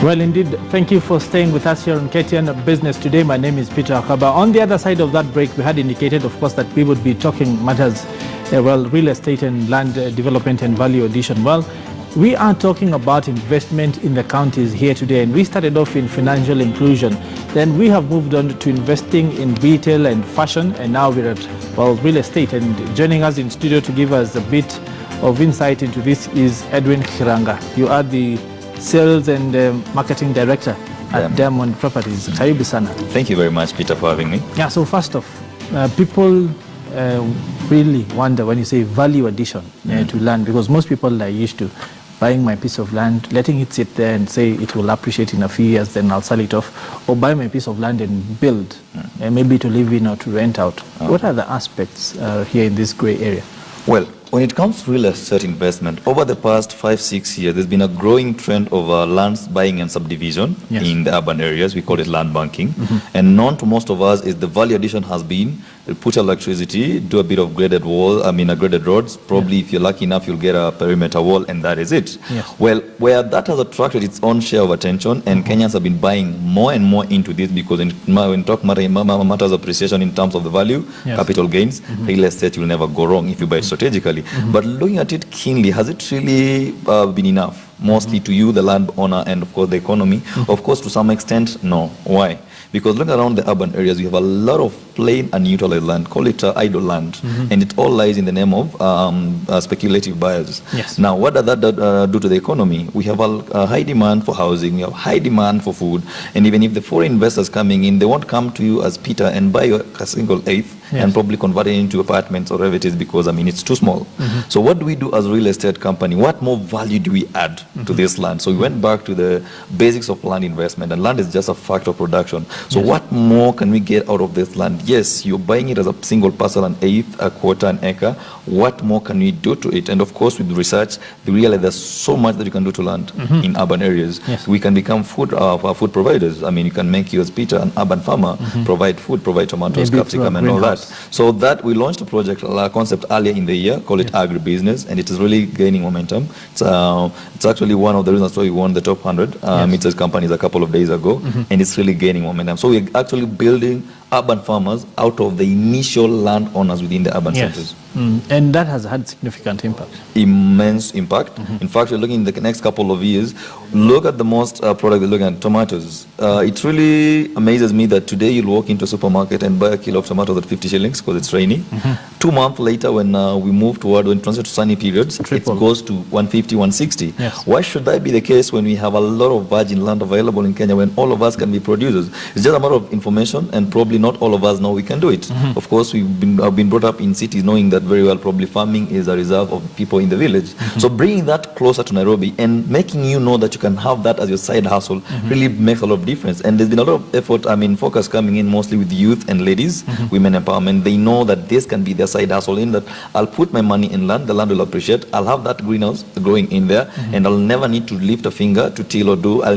Well, indeed, thank you for staying with us here on KTN Business Today. My name is Peter Akaba. On the other side of that break, we had indicated, of course, that we would be talking matters, real estate and land development and value addition. Well, we are talking about investment in the counties here today, and we started off in financial inclusion. Then we have moved on to investing in retail and fashion, and now we're at, real estate. And joining us in studio to give us a bit of insight into this is Edwin Kiranga. You are the Sales and Marketing Director at Diamond Properties. Karibu sana. Thank you very much, Peter, for having me. Yeah, so first off, people really wonder when you say value addition to land, because most people are used to buying my piece of land, letting it sit there and say it will appreciate in a few years, then I'll sell it off, or buy my piece of land and build, maybe to live in or to rent out. What are the aspects here in this gray area? Well, when it comes to real estate investment, over the past 5-6 years, there's been a growing trend of lands buying and subdivision in the urban areas. We call it land banking. And known to most of us is the value addition has been put electricity, do a bit of graded wall, graded roads. Probably if you're lucky enough, you'll get a perimeter wall, and that is it. Well, where that has attracted its own share of attention, and Kenyans have been buying more and more into this, because when talk matters appreciation in terms of the value, capital gains, real estate will never go wrong if you buy it strategically. But looking at it keenly, has it really been enough? Mostly to you, the landowner, and of course the economy. Of course, to some extent, no. Why? Because look around the urban areas, we have a lot of plain and unutilized land, call it idle land, and it all lies in the name of speculative buyers. Now, what does that do to the economy? We have a high demand for housing, we have high demand for food, and even if the foreign investors coming in, they won't come to you as Peter and buy a single eighth and probably convert it into apartments or whatever it is, because it's too small. So what do we do as a real estate company? What more value do we add to this land? So we went back to the basics of land investment, and land is just a factor of production. So what more can we get out of this land? Yes, you're buying it as a single parcel, an eighth, a quarter, an acre. What more can we do to it? And of course, with research, we realize there's so much that you can do to land in urban areas. We can become food providers. You can make you as Peter, an urban farmer, provide food, provide tomatoes, capsicum, and all that. So that we launched a project, a concept earlier in the year, call it agribusiness, and it is really gaining momentum. It's actually one of the reasons why we won the top 100 mid-sized companies a couple of days ago, and it's really gaining momentum. So we're actually building urban farmers out of the initial landowners within the urban centers. And that has had significant impact. Immense impact. In fact, we're looking in the next couple of years, look at the most product we're looking at, tomatoes. It really amazes me that today you'll walk into a supermarket and buy a kilo of tomatoes at 50 shillings because it's rainy. 2 months later, when we move toward, when transit to sunny periods, it goes to 150, 160. Why should that be the case when we have a lot of virgin land available in Kenya, when all of us can be producers? It's just a matter of information, and probably not all of us know we can do it. Of course, we've been brought up in cities knowing that very well probably farming is a reserve of people in the village. So bringing that closer to Nairobi and making you know that you can have that as your side hustle really makes a lot of difference. And there's been a lot of effort, focus coming in mostly with youth and ladies, women empowerment. They know that this can be their side hustle, in that I'll put my money in land, the land will appreciate, I'll have that greenhouse growing in there, and I'll never need to lift a finger to till or do. I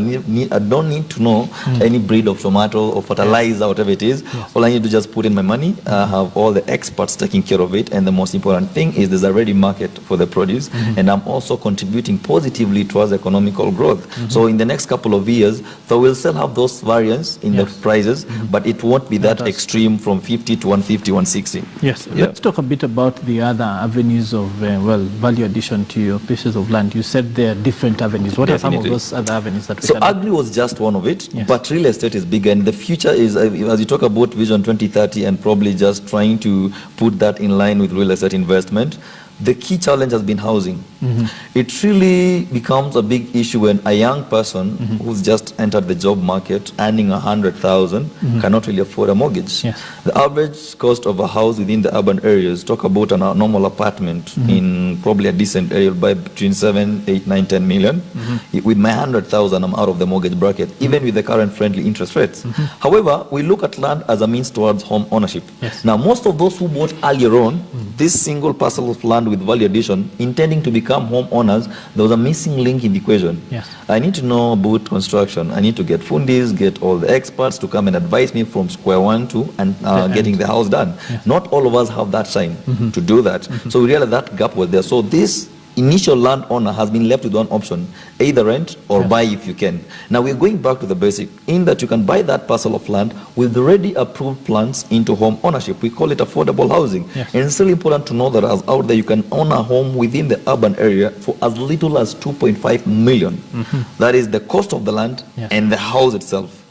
don't need to know any breed of tomato or fertilizer, whatever it is. All I need to just put in my money, have all the experts taking care of it, and the most important thing is there's a ready market for the produce, and I'm also contributing positively towards economical growth. So in the next couple of years, so we'll still have those variants in the prices, but it won't be that extreme from 50 to 150, 160. Let's talk a bit about the other avenues of value addition to your pieces of land. You said there are different avenues. What are some of those other avenues that we can... So agri was just one of it, but real estate is bigger, and the future is, as you talk about Vision 2030 and probably just trying to put that in line with real estate investment, the key challenge has been housing. It really becomes a big issue when a young person who's just entered the job market earning 100,000 cannot really afford a mortgage. The average cost of a house within the urban areas, talk about a normal apartment in probably a decent area, by between 7, 8, 9, 10 million. With my 100,000, I'm out of the mortgage bracket, even with the current friendly interest rates. However, we look at land as a means towards home ownership. Now, most of those who bought earlier on this single parcel of land with value addition, intending to become homeowners, there was a missing link in the equation. I need to know about construction. I need to get fundis, get all the experts to come and advise me from square one to getting the house done. Not all of us have that time to do that. So we realized that gap was there. So this initial landowner has been left with one option, either rent or buy if you can. Now we're going back to the basic, in that you can buy that parcel of land with already approved plans into home ownership. We call it affordable housing. Yes. And it's really important to know that as out there you can own a home within the urban area for as little as 2.5 million. That is the cost of the land and the house itself.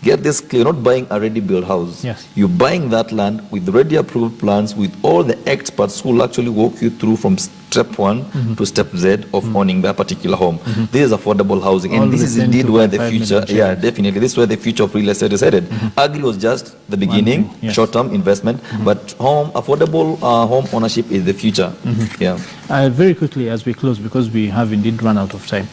Get this clear, you're not buying a ready-built house. Yes. You're buying that land with already approved plans with all the experts who will actually walk you through from step 1 to step Z of owning that particular home. This is affordable housing, and this is indeed where the future, definitely, this is where the future of real estate is headed. Agri was just the beginning, short-term investment, but affordable home ownership is the future. Very quickly as we close, because we have indeed run out of time,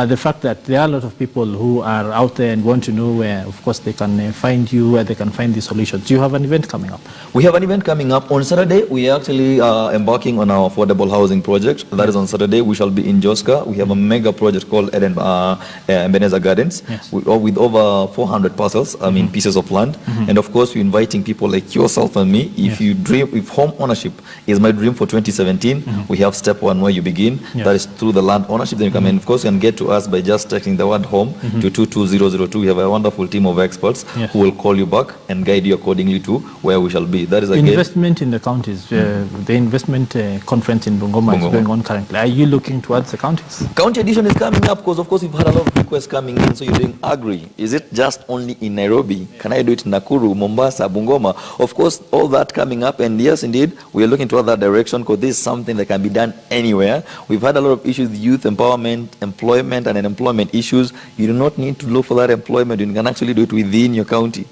the fact that there are a lot of people who are out there and want to know where, of course, they can find you, where they can find the solutions. Do you have an event coming up? We have an event coming up on Saturday. We are actually embarking on our affordable housing project. That is on Saturday. We shall be in Joska. We have a mega project called Ebenezer Gardens with over 400 parcels, pieces of land. And of course, we're inviting people like yourself and me. If you dream, if home ownership is my dream for 2017, we have step 1 where you begin. That is through the land ownership. Then you come in. Of course, you can get to us by just texting the word home to 22002. We have a wonderful team of experts who will call you back and guide you accordingly to where we shall be. That is again investment in the counties. The investment conference in Bungoma is going on currently. Are you looking towards the counties? County edition is coming up because, of course, we've had a lot of requests coming in. So you're doing agri. Is it just only in Nairobi? Can I do it in Nakuru, Mombasa, Bungoma? Of course, all that coming up. And yes, indeed, we are looking toward that direction because this is something that can be done anywhere. We've had a lot of issues with youth empowerment, employment, and unemployment issues. You do not need to look for that employment. You can actually do it within your county.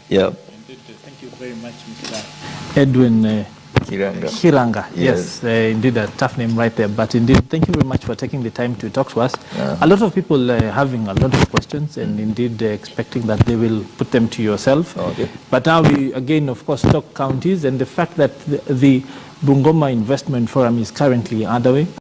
Thank you very much, Mr. Edwin Kiranga. Yes, indeed a tough name right there. But indeed, thank you very much for taking the time to talk to us. A lot of people having a lot of questions and indeed expecting that they will put them to yourself. But now we again, of course, talk counties and the fact that the Bungoma Investment Forum is currently underway.